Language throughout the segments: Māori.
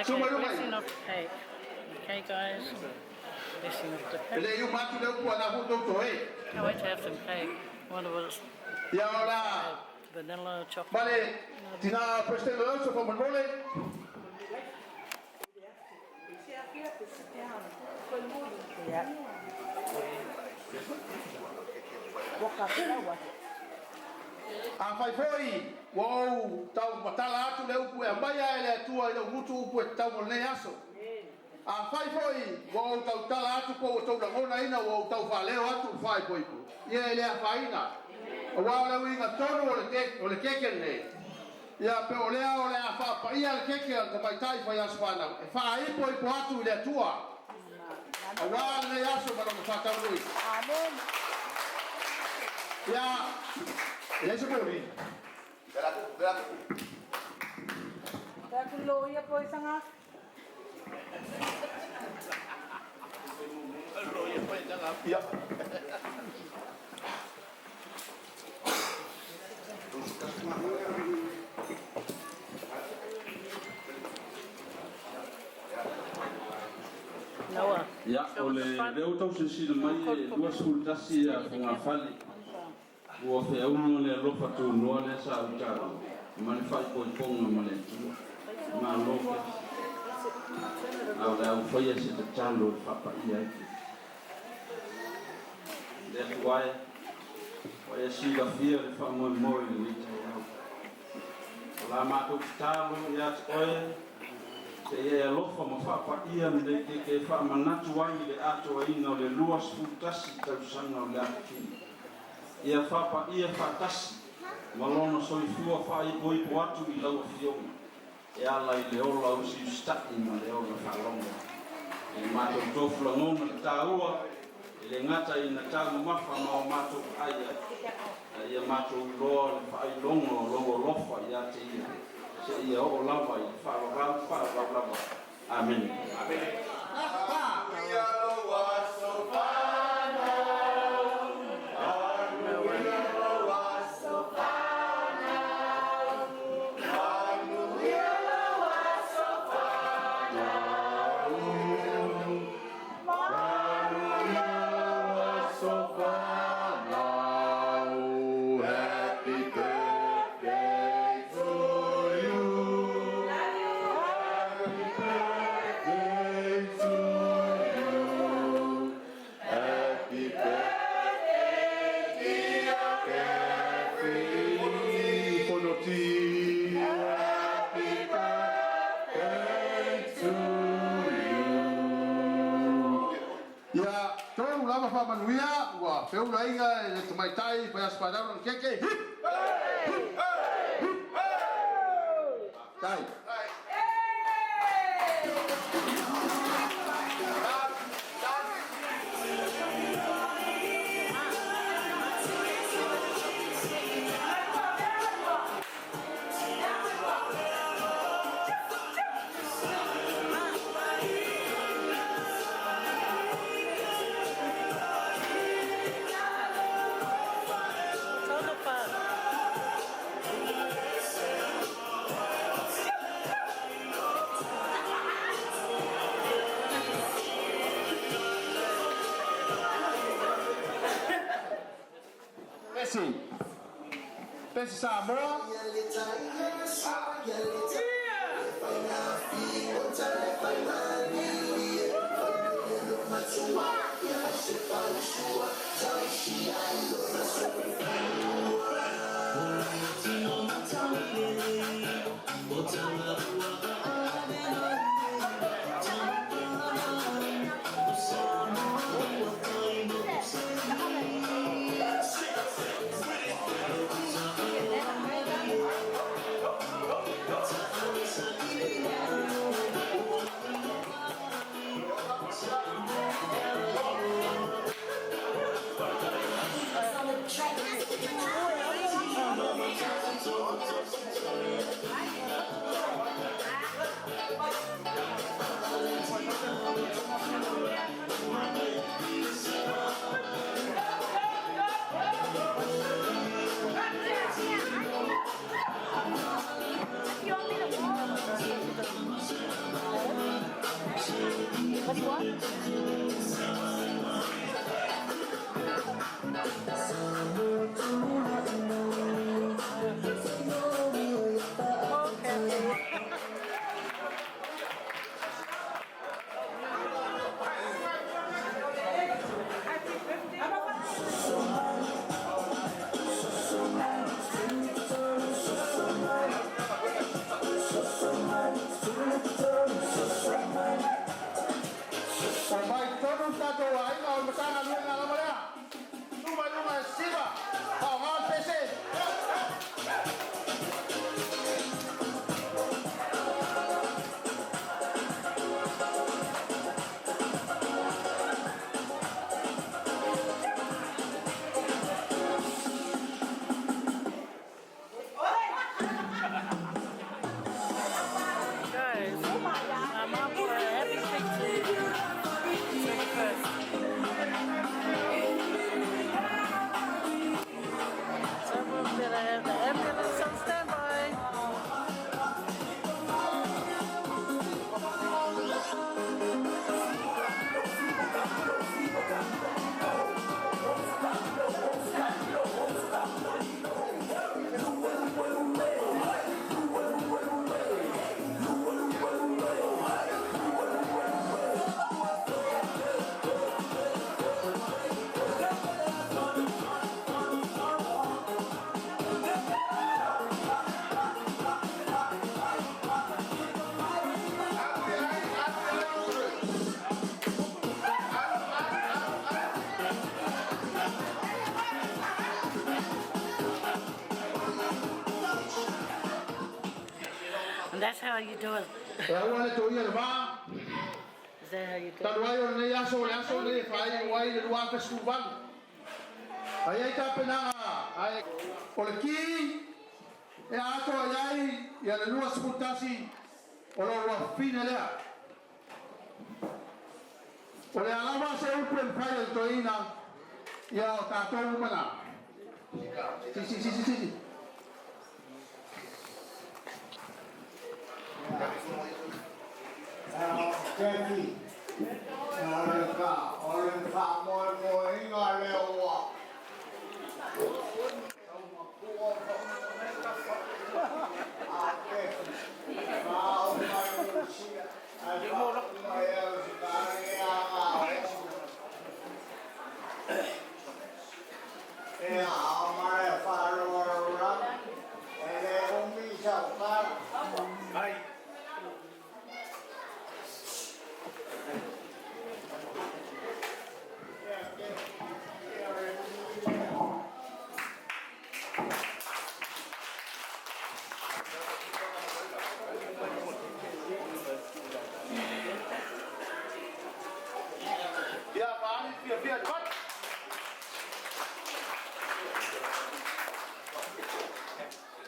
Okay, blessing of the cake. Okay, guys. Blessing of the cake. Can't wait to have some cake. Wonder what it's vanilla, chocolate. Vale, tina prestelo eso como mole. A fai foi, wow, tau matala atu le upu e maia ele atua ile utu upu e tau mole aso. A fai foi, wow, tau tala atu ko tau langona ina, wow, tau faleo atu fai foi pu. Ie ele a faina. O wa le winga tonu o le keke ne. Ia pe o le a fa pa ia le keke al mai tai fa ia spana. E fa ai po atu le atua. O wa le aso ma no fa tau lui. Amen. Ya, ele se pori. Bela. Tá com loia pois sanga. Loia pois sanga. Ya. Noah. Ja, ole leo tau se sila mai dua sultasi a funga fali. Ua fe auno le lofa tu noa le sa utara. Mane fai po ponga mane tu. Ma lofa. Au le au fai se te talo papa ia ki. Le kuai. Wa sila fia le fa mo mo ni te au. La ma tu talo ya oe. Te e alofa ma whapa ia me ke wha manatu ai le ato ai no le luas futasi tau sanga o le akini. Ia whapa ia whatasi, malona soi fua whai boi po atu I laua fionga. E ala I le ola usi ustaki ma le ola whalonga. E mato tofula ngona le tāua, e le ngata I na tāngu mafa ma o mato aia. Ia mato loa le whai longa o longo lofa ia te ia. Se ia o lava I whalawala. Amen. Amen. FONOTI. Happy birthday to you. Ya, tolu lava fa manuia, wa feu lainga le tomaitai pa aspadaro keke. Tai. Pesi Samoa. And that's how you do it. Is that how you do it?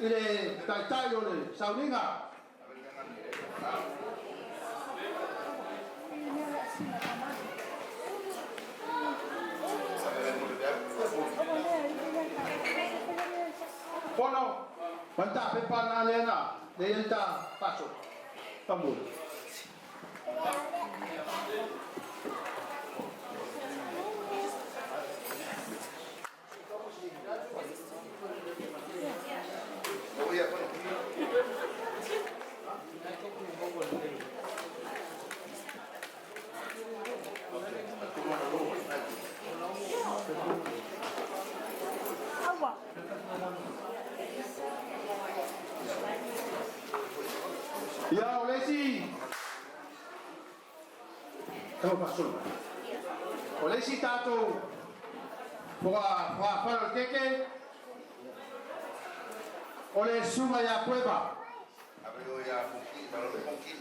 Ile tai ole sauninga. Fono, banta pepana lena, lenta paso. Kamu. Ya, Olesi. Kamu pasal. Olesi tato. Para keke. Ole suma ya cueva. Abrió ya Funquín, para los de Funquín.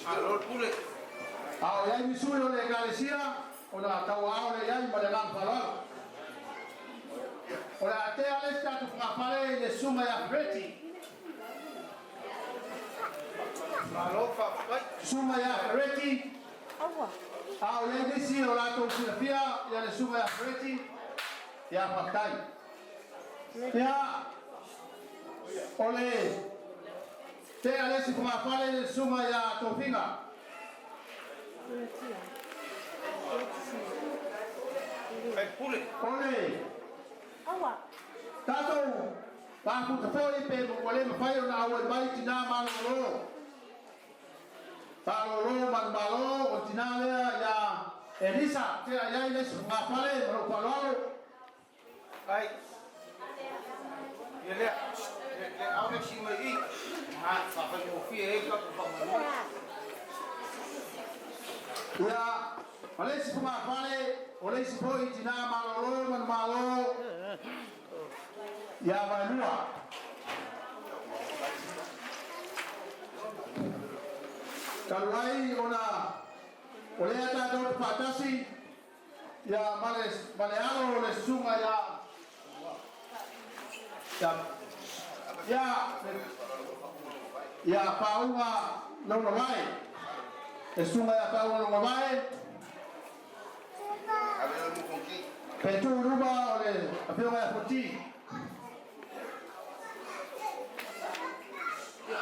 Alor pule. Ah, ya mi suyo le Galicia, ona tawa ole ya mi malang palal. Ona ate ale statu kapale le suma ya freti. Malofa, vai. Suma ya freti. Ah, ole desi ola to filafia ya le suma ya freti. Ya patai. Ya ole Te alesi kuma pale sunga ya tofinga. Ai pule. Ole. Awa. Tato. Pa ku ka foi pe mo wale ma pai na awe mai tina malo. Pa lo malo o tina le ya Elisa te ya ile sunga pale ro palo. Ai. Ele aure si mai. Ha fa fa mo fi e ka fa mo. Ya, alesi kuma pale, olesi foi tina malo. Ya vanua. Kalwai ona oleh ada dot patasi ya malealo le sunga ya paunga no vai. E sunga ya paunga no vai. Ave no konki. Petu ruba ole apiunga ya poti.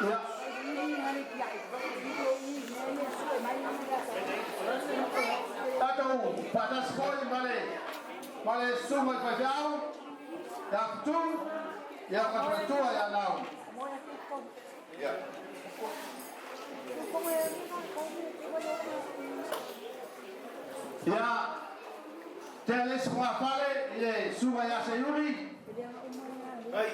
Ya. Tato patas koi male sunga kajau ya tu ya katua ya nau Ya. ya teles kwa pale ile sunga ya sayuri Ai.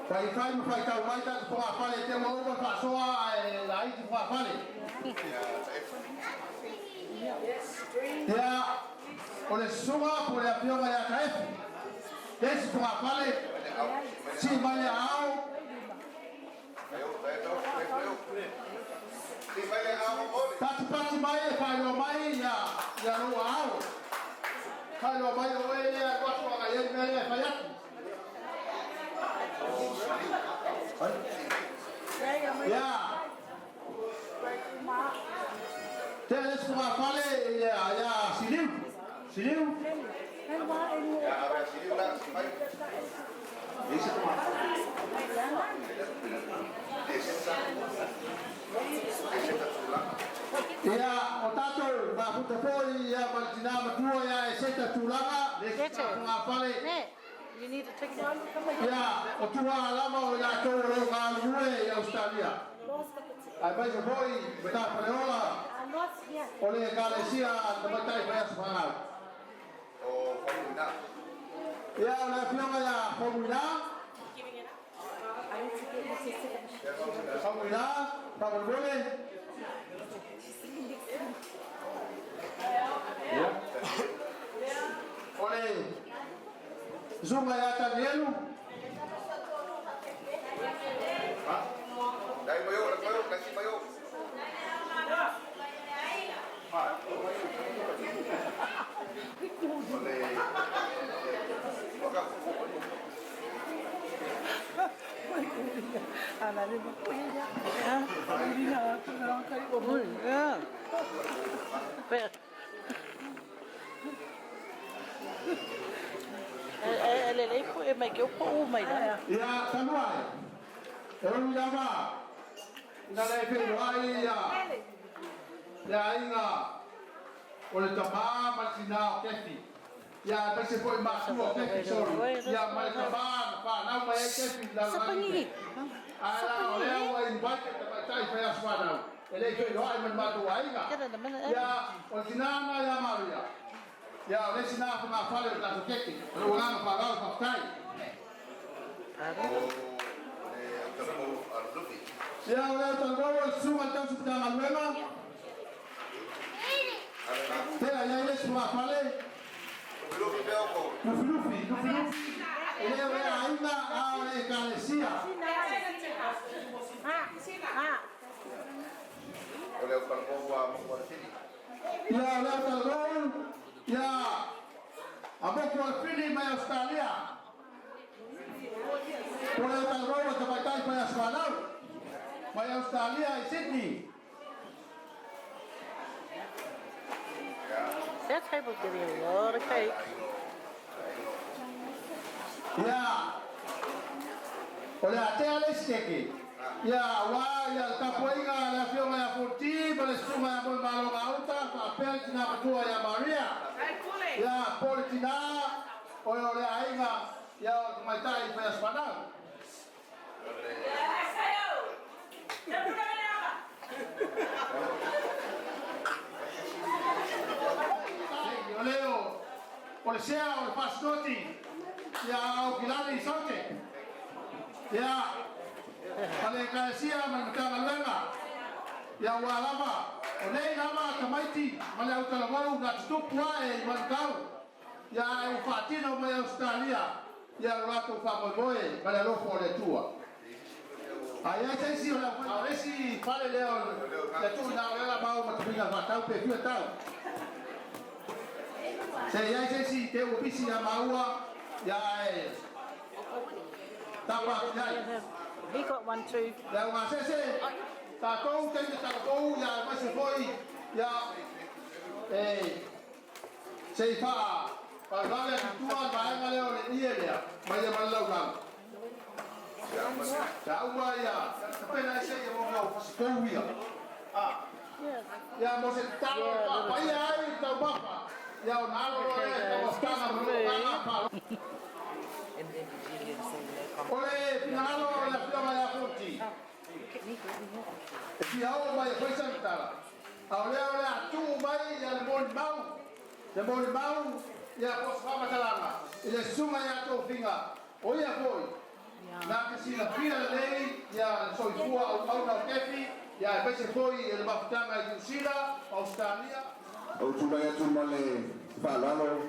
Pai mai ta kwa pale te mo ba fa soa ai ti kwa pale ya ole sunga por la pioga ya kaef des kwa pale si male ao Pati mai fa lo mai ya lo ao fa lo mai o ele ya kwa kwa ya me fa ya ya teles kwa pale ya siliu Ya ave si la mai. dice como ya otato ba puta foi ya maltina matua ya seta tulanga desa kwa pale You need to take one. ya otua alama o ya to ro ngalue ya Australia ai vai se foi beta pareola ole galesia de batai pa sana O formula. ya la fioma ya formula formula para boleh ya ole zunga ya tanielu Dai mayo, kasi mayo. Ole. Oka. Ana ni ba ko ya? Hindi na ako na lang kayo mo. Ele foi mais que eu pô mais né? ya tanuai orang jama nalai peruai ya inga oleh tama masina kefi ya pese foi masu kefi sorry ya mai tama pa na mai kefi la Sepengi. ala oleh wa invite ta tai fa ya swana ele ke ro ai man ma tu ai nga ya oltinana ya maria ya oleh sina fa ma fa le ta kefi ro nga fa ga fa tai ya oleh tango suma tan sudah ngalwema Tera ya ile suma pale. Nufi. Ile ya aina au ile kalesia. Ole ukalikuwa mkwasili. Ya ole talgon ya aboko fili ma Australia. Ole talgon ta batai pa Australia. Ma Australia i Sydney. That table getting a lot of cake. Ya Ole atea le steke. Ya wa ya tapoinga la fiona ya FONOTI bale sunga ya boy malo auta ka peltina tua ya Maria. Ya politina ole ainga ya maitai pa spanal. Leo, polizia o FONOTI, ya o kilani sote, ya kale kasia mantanga lenga, ya walama, olei lama kamaiti, male utalawau na tupwa e mankau, ya ufatino mai Australia, ya rato famoboe, male lofo le tua. Aya sisi ola resi pale leo, ya tu na lela mau matupinga vatau pe fiu tau. Saya sesi te opisi ya maua ya tapa ya. He got one too. Ya ngasese ta kau te ta kau ya masih foi ya seifa kalau yang tua bayang ale ole iya ya maya malau lang. Tahu ya tapi na saya mau kau ya. Ya mau tahu apa ya tahu apa. Ya nalo estaba apa. Ole nalo la plama ya FONOTI. Si ahora vai presentar. Ahora tu vai ya mau. Ya mau ya pos fama talanga. Ile sunga ya to finga. Oya foi. Na que si la fila lei ya soy fua au na kefi ya pese foi el baftanga de Sila, Australia. O tula ya tu male falalo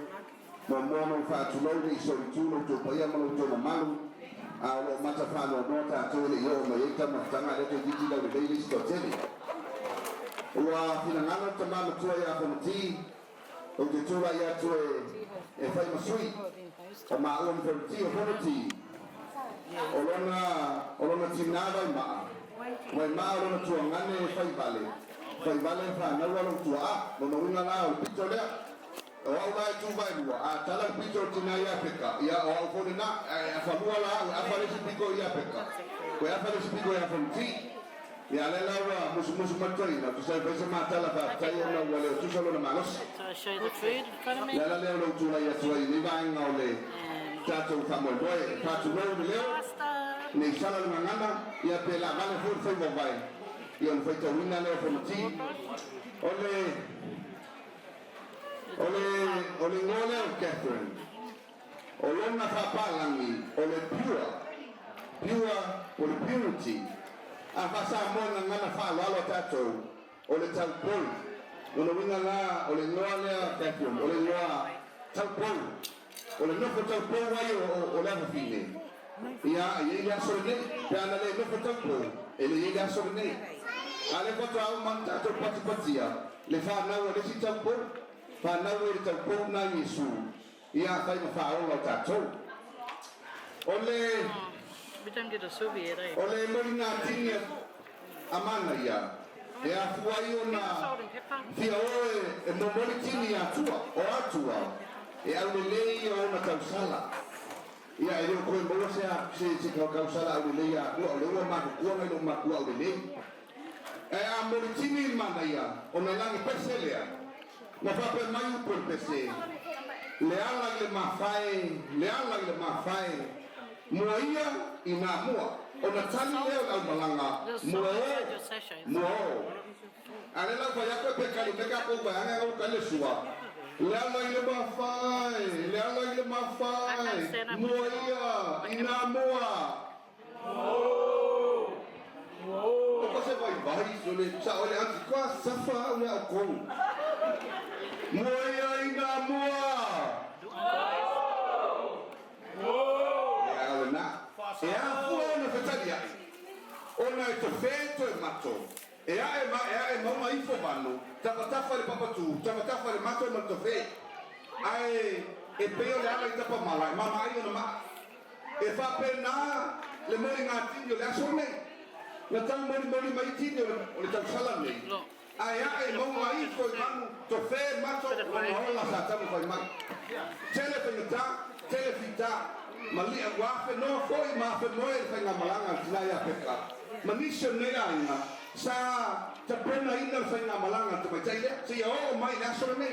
momono fa tu lo ni so tu lo to pa ya mo to malu a lo mata fa no nota to le yo me yeta ma tanga le to diti la le dei sto tele wa fina ngana to ma to ya FONOTI o te tula ya to e fa ma sui o ma o FONOTI o lona tinava ma o lona tu ngane fa vale Fai vale fa na wala tua no winga na o pito le o au tu vai lua a tala pito tina ya peka ya o fo na a fa lua a fa le piko ya peka ko ya fa le piko ya FONOTI ya le la musu matoi na tu sai pesa mata la fa tai na wala tu solo na malos So I show you the food in front of me. ya la le lo tu la ya tu ni vai ngole tato fa mo boy fa tu no le Pasta. ni sala na ngana ya pe la vale fo fo vai Ion foi tau ina leo FONOTI ole ngole o Catherine o lona whapalangi ole pure ole purity a whasa mona ngana whalalo tatou ole tau pol ole winga la ole ngole o Catherine ole ngoa tau pol ole nofo tau pol wai o lava fine ia sore nei peana le nofo tau pol ele ia sore nei ale foto au manta to patia le fa na o le sita po fa na o le po na Yesu ia fa ma fa o ta to ole We don't get a souvenir, eh? ole morina tinia amana ia ia fuai ona Salt and pepper. fia o mo mori tinia atua e au le lei o na tausala ia ele ko mo se kausala au le ia o le ma ko na no ma ko au le lei a moritini manaya ona langi peselea na pape mai por pese le ala le mafai moia ina moa ona tani leo au malanga moa ale la fa yako pe kali meka ko ba anga ko kale suwa le ala le mafai moia ina moa Você vai sole ole anti kwa safa ole akon moya ina moa ya ona ya fuona fetalia ona to feto e mato e mama ifo bano tafa le papatu tafa le mato e to fe ai e peo le ala tapa mala mama ai ona ma e fa pena le mori ngati le asone na tang mori mai tino o le tausala nei ai mo mai ko manu to fe mato o la sa tamu ko man telefita Mali wafe no foi ma fe moe fe nga malanga tina ya peka. Manisho ne ainga sa te pena ina fe nga malanga te mai taile. Si o mai na so ne.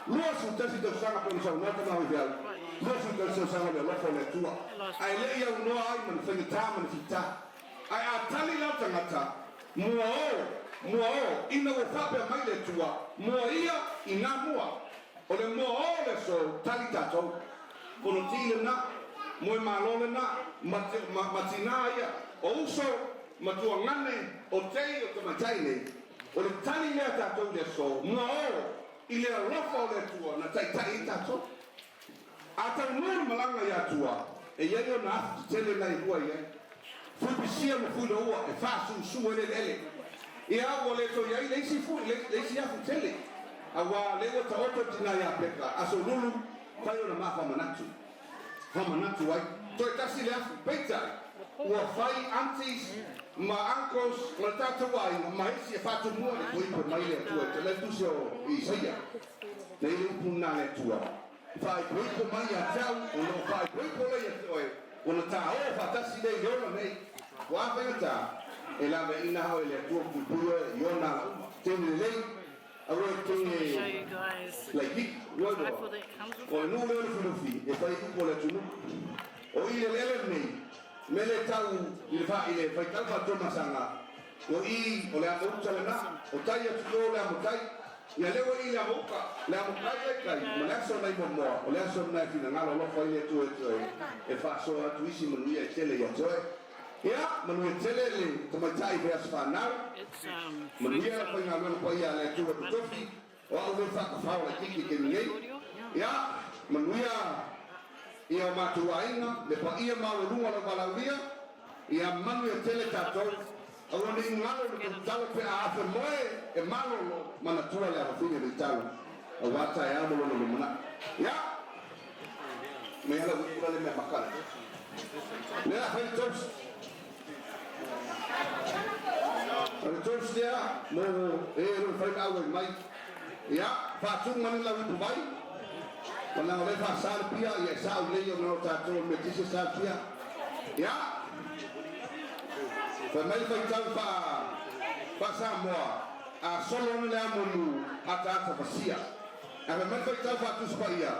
Lua su te si te sanga pe so na te na vial. Lua su te so sanga le lofo le tua. Ai le ia no ai man fe nga ta man fita. Ai a tali la tangata. Mua ina o fape mai le tua. Mua ia ina mua. O le mua o le so tali tatou. Kono tile na moe malole na matina ia o uso matua ngane o tei o te matai nei o le tani lea tatou le so mua o i le rofa o le tua na tai tatou a tau nuri malanga ia tua e iai o na afu tele na i rua iai fuipisia mo fui ua e wha su ele lele i awa le to iai leisi afu tele awa le o ta oto tina ia peka aso lulu pai o na mafa manatu Hamanatu ai. Toi tasi le afu peita. Ua fai aunties ma uncles ma tata wai ma isi e fatu mua le koi pe mai le tua. Te le tusi o Isaia. Nei le upuna le tua. Fai koi pe mai a tau. Ono fai koi pe le a toi. Ono ta o fa tasi le iona nei. Wa fai ta. E la me ina hao le tua kupua iona. Tene lei. Show you guys like rifle that comes with o no le fufi e fai ku le tunu o ile le nei mele tau ile fa ile fai tau fa toma sanga o I o le amu tala na o tai atu le amu tai ia le o ile amu ka le amu kai kai ma le so nai mo o le so nai fina ngalo lo fai le tu e fa so atu isi manu ia tele ia toe ia manu tele le toma tai pe asfa na it's Manuia foi na lua foi a le tua tofi o au le fa fa o tiki ke ni ya manuia ia matuaina le pa ia ma lu ala balauria ia manu e tele tato au ni ngalo le talo pe a fe moe e malo lo mana tua le a fine le talo o wata ya mo lo mana ya me ala ku le me makala le a fe tops Al terus dia mau fai au mai ya fa tu man la wi bai wala le fa sal pia ya sa le yo no ta to me tisi sal pia ya fa mai fa ta fa Samoa a solo le amonu ata fasia a mai fa ta fa tu spaia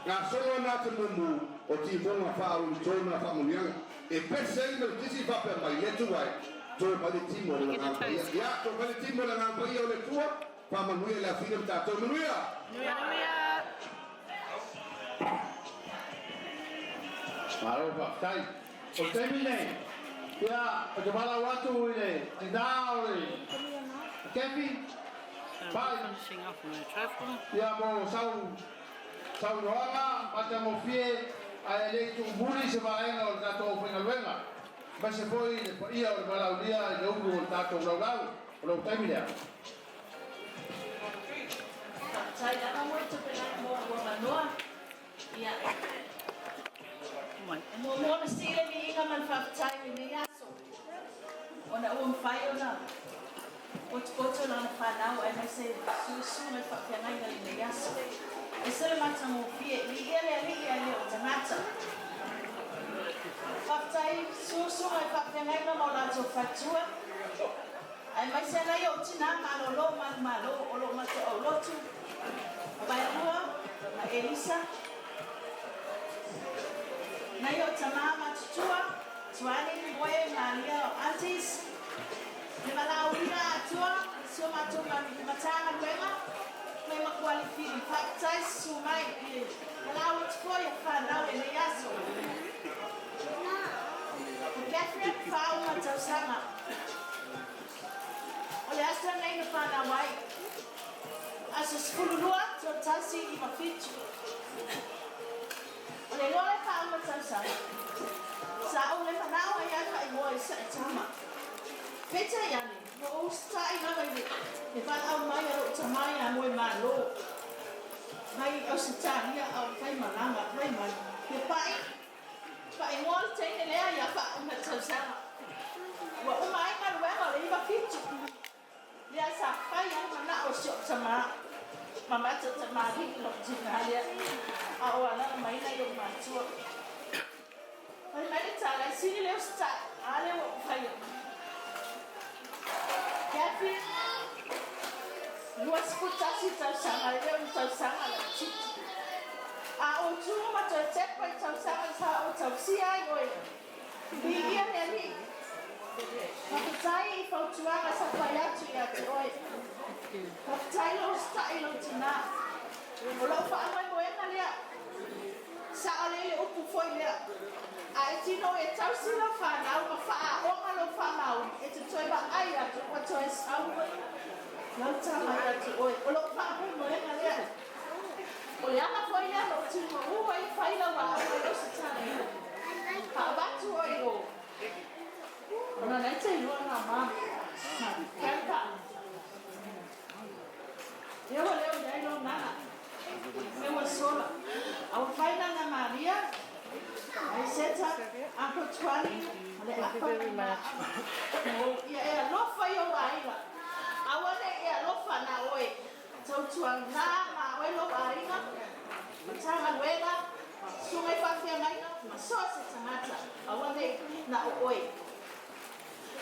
a solo na te mu o ti bona fa un tona fa munia e pese me tisi fa per mai le tu vai to pale timo la ngapa ya to pale timo la ngapa ia le tua pa manuia la fina ta to manuia Maro pa tai. O termine. Ya, o bala watu ile. Tidao ile. Kepi. Pai. finishing up on the travel. Ya mo sau roanga pata mo fie ai le tu buri se va en o ta to fina luenga. Ma se foi ia o balauria e o uno tato laulau o lo termine. Sai da mo to pela mo manoa. Ia. Mo na sile ni inga man fa tai ni yaso. Ona fai ona. Oto na fa na ai mai se su na fa pia ngai ni yaso. E se mata mo fie ni ele o tanata. Fatai su ai fa pia ngai no la to fatua. Ai mai se nai o tina malo o lo mate o lotu. Vai rua a Elisa. Na yo tamama tutua, tuani moe malia aunties. Ni malauria tua, sio matuma matanga kwema. Kwema qualified factors sumai ile. Malau tuko ya fana ile yaso. Catherine fau matasama. Ole asta nei fana wai. Asa skulua totasi imafichu. Le ngole fa ma tsa sa o le fa na ya ka I mo sa tama peta ya ni o sta I na mai le fa au mai o tama ya mo ma lo mai o sta ya au kai malanga mai mai ke pai mo te le ya fa ma tsa wa o mai ka wa ma le ba fitu ya sa fa ya ma na o sho tama mama tsa ma ri lo tina ya awala mai na yung matua sini leo sta ale wo fai kafi luas putasi tau sanga leo tau sanga la chiti a o tu ma tau tepa tau sanga sa o tau sia oi bigia ne ni Papai fau tuanga sa payatu ya oi papai lo sta ilo tina o lo fa mai mo ena lea sa ale le upu foi lea ai tino e tau sila fa na o fa o malo fa mau e te toi ba ai atu o toi sau não tama ya tu oi o lo fa mo ena lea o le ana foi lea lo tino o ai fai la wa o lo sa tana pa batu oi o ona na te lo na ma canta eu leo dai lo nana eu sola au fai na Maria ai seta ako twani ale ako very much. ya lo fai o ai la awale ya lo fa na oi tau tuang na ma oi lo ai na tanga wela sungai fa fia mai ma so se tangata awale na oi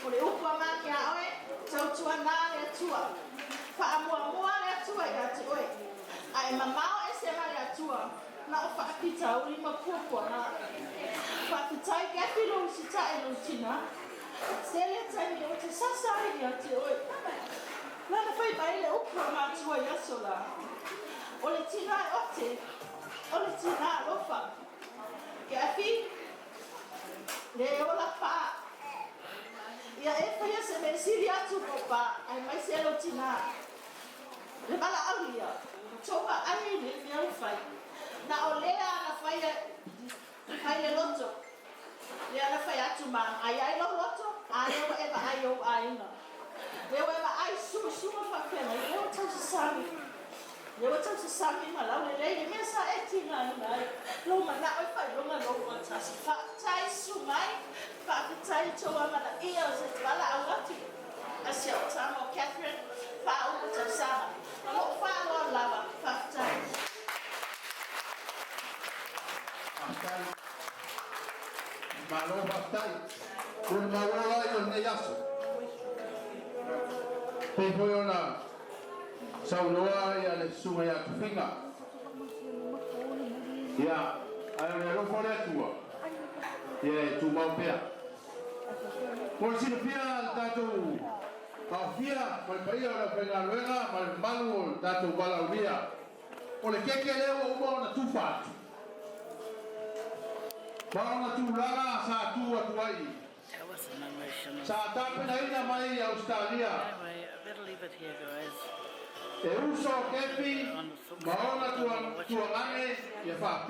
ole upa ma kia oi tau tuang na le tua fa mua le tua ya tu oi ai mamao ese ma le tua na o fa pita o lima pupo na fa pita ke filo si ta e no tina sele tai o te sasa ya te oi na na fai bai le upa ma tua ya sola o le tina o tina lo fa ke afi le o la pa ya e fa ya se me siria tu pa ai mai se lo tina le bala aulia choba ai le ya fai na olea na fai le loto le na fai atu ma ai lo loto ai o eva ai o ai na le o eva ai su fa pena le o tau se sami ma la le mesa etina na lo ma na o fai lo ma lo o tasi fa tai su mai fa tai choa ma na ia se bala awati asia o tamo Catherine fa o tau sama lo fa lo lava fa tai Malo pastai. Kun mawala yon ne yasu. Pepo yona. Sauloa ya le sunga ya kufinga. Ya, ayo ne lo fole tua. Ye tu mau pea. Por si no pia tatu. Kafia, mal paia la pena luega, mal malu tatu bala ubia. Ole keke leo umo na tufatu. Bauna tu laga sa tu atuai. That was an emotional. Sa tapena ina mai Australia. Anyway, I better leave it here, guys. E uso kepi, maona tu angane, e fa